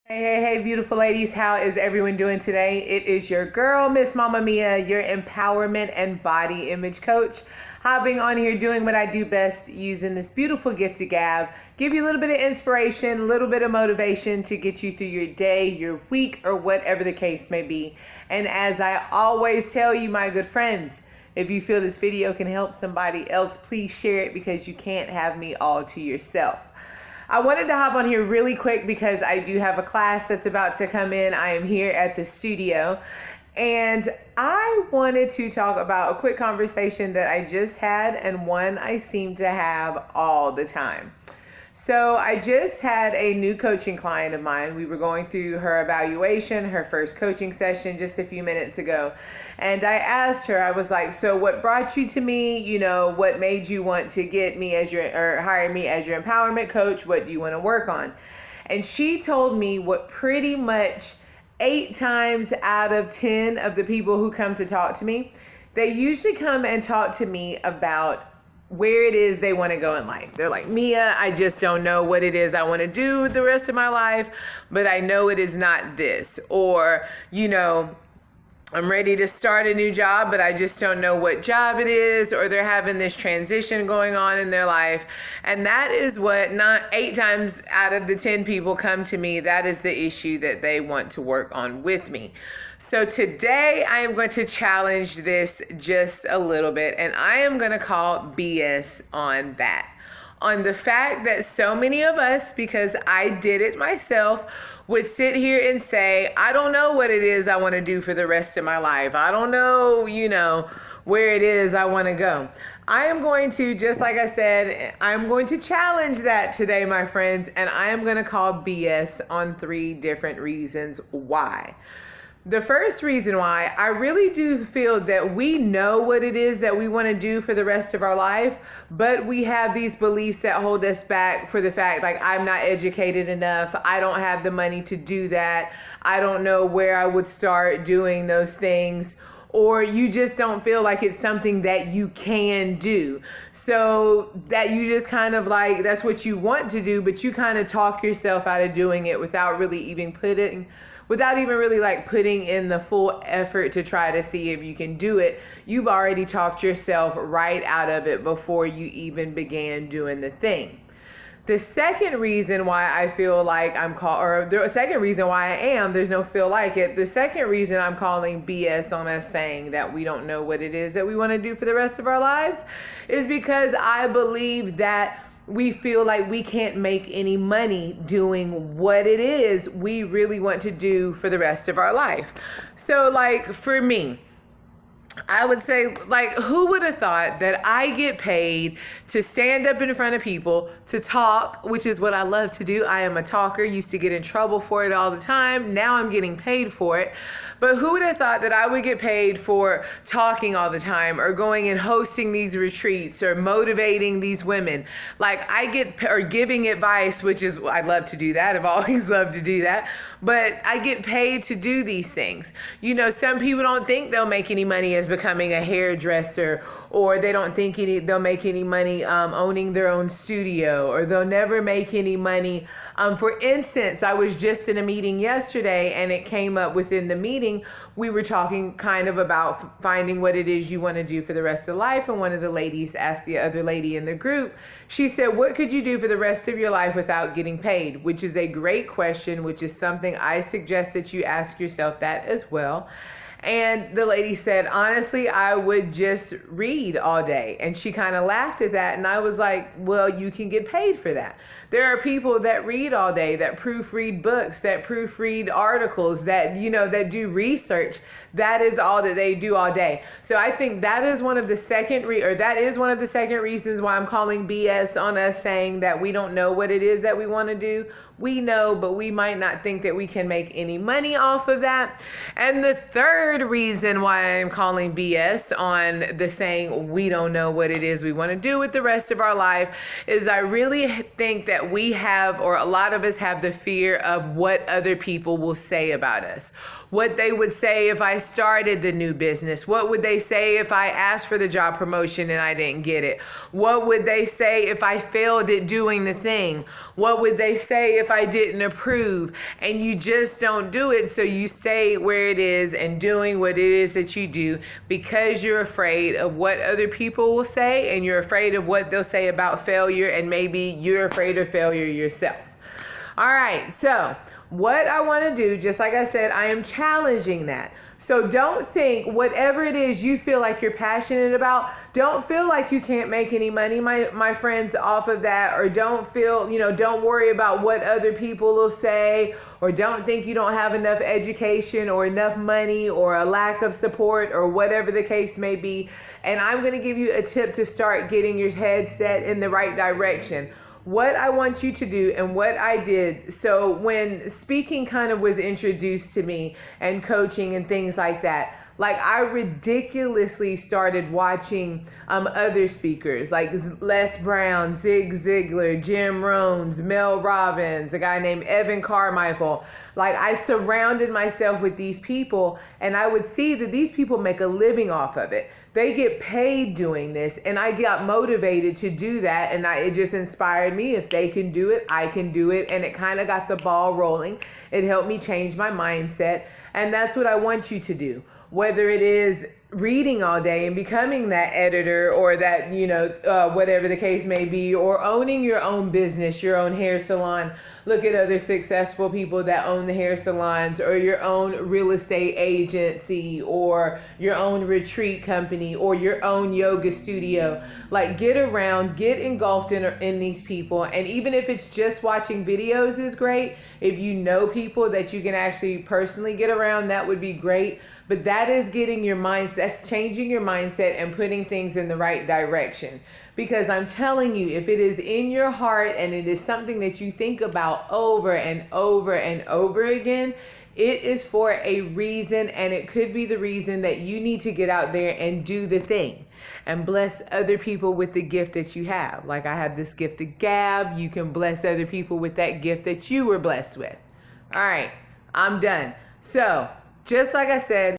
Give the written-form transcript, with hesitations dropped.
Hey, beautiful ladies. How is everyone doing today? It is your girl, Miss Mama Mia, your empowerment and body image coach, hopping on here doing what I do best, using this beautiful gift of gab, give you a little bit of inspiration, a little bit of motivation to get you through your day, your week, or whatever the case may be. And as I always tell you, my good friends, if you feel this video can help somebody else, please share it because you can't have me all to yourself. I wanted to hop on here really quick because I do have a class that's about to come in. I am here at the studio and I wanted to talk about a quick conversation that I just had and one I seem to have all the time. So I just had a new coaching client of mine. We were going through her evaluation, her first coaching session just a few minutes ago. And I asked her, I was like, so what brought you to me? You know, what made you want to get me as or hire me as your empowerment coach? What do you want to work on? And she told me what pretty much 8 times out of 10 of the people who come to talk to me, they usually come and talk to me about where it is they want to go in life. They're like, Mia, I just don't know what it is I want to do with the rest of my life, but I know it is not this. Or, you know, I'm ready to start a new job, but I just don't know what job it is, or they're having this transition going on in their life. And that is what not 8 times out of the 10 people come to me. That is the issue that they want to work on with me. So today I am going to challenge this just a little bit, and I am going to call BS on that. On the fact that so many of us, because I did it myself, would sit here and say, I don't know what it is I want to do for the rest of my life. I don't know, where it is I want to go. I am going to, just like I said, I'm going to challenge that today, my friends, and I am going to call BS on 3 different reasons why. The first reason why, I really do feel that we know what it is that we want to do for the rest of our life, but we have these beliefs that hold us back for the fact, like, I'm not educated enough, I don't have the money to do that, I don't know where I would start doing those things, or you just don't feel like it's something that you can do. So that you just kind of like, that's what you want to do, but you kind of talk yourself out of doing it without even really like putting in the full effort to try to see if you can do it. You've already talked yourself right out of it before you even began doing the thing. The second reason why I feel like the second reason why there's no feel like it. The second reason I'm calling BS on us saying that we don't know what it is that we want to do for the rest of our lives is because I believe that we feel like we can't make any money doing what it is we really want to do for the rest of our life. So like for me, I would say, like, who would have thought that I get paid to stand up in front of people, to talk, which is what I love to do. I am a talker, used to get in trouble for it all the time. Now I'm getting paid for it. But who would have thought that I would get paid for talking all the time, or going and hosting these retreats, or motivating these women? Like, or giving advice, which is, I love to do that. I've always loved to do that. But I get paid to do these things. You know, some people don't think they'll make any money as becoming a hairdresser, or they don't think they'll make any money owning their own studio, or they'll never make any money. For instance, I was just in a meeting yesterday, and it came up within the meeting. We were talking kind of about finding what it is you want to do for the rest of life. And one of the ladies asked the other lady in the group, she said, what could you do for the rest of your life without getting paid? Which is a great question, which is something I suggest that you ask yourself that as well. And the lady said, honestly, I would just read all day. And she kind of laughed at that. And I was like, well, you can get paid for that. There are people that read all day, that proofread books, that proofread articles, that, that do research. That is all that they do all day. So I think that is one of the second reasons why I'm calling BS on us saying that we don't know what it is that we want to do. We know, but we might not think that we can make any money off of that. And the third third reason why I'm calling BS on the saying we don't know what it is we want to do with the rest of our life is I really think that we have, or a lot of us have, the fear of what other people will say about us. What they would say if I started the new business. What would they say if I asked for the job promotion and I didn't get it? What would they say if I failed at doing the thing? What would they say if I didn't approve? And you just don't do it, so you stay where it is and doing what it is that you do because you're afraid of what other people will say, and you're afraid of what they'll say about failure, and maybe you're afraid of failure yourself. All right, so what I want to do, just like I said, I am challenging that. So don't think whatever it is you feel like you're passionate about, don't feel like you can't make any money, my friends, off of that, or don't feel, don't worry about what other people will say, or don't think you don't have enough education or enough money or a lack of support or whatever the case may be. And I'm going to give you a tip to start getting your head set in the right direction. What I want you to do and what I did. So when speaking kind of was introduced to me and coaching and things like that, like I ridiculously started watching other speakers like Les Brown, Zig Ziglar, Jim Rohns, Mel Robbins, a guy named Evan Carmichael. Like I surrounded myself with these people, and I would see that these people make a living off of it. They get paid doing this, and I got motivated to do that, and it just inspired me. If they can do it, I can do it, and it kind of got the ball rolling. It helped me change my mindset, and that's what I want you to do. Whether it is reading all day and becoming that editor, or that, whatever the case may be, or owning your own business, your own hair salon. Look at other successful people that own the hair salons, or your own real estate agency, or your own retreat company, or your own yoga studio. Like get engulfed in these people. And even if it's just watching videos is great. If you know people that you can actually personally get around, that would be great. But that is getting your mindset, that's changing your mindset and putting things in the right direction. Because I'm telling you, if it is in your heart and it is something that you think about over and over and over again, it is for a reason, and it could be the reason that you need to get out there and do the thing and bless other people with the gift that you have. Like I have this gift of gab, you can bless other people with that gift that you were blessed with. All right, I'm done. So just like I said,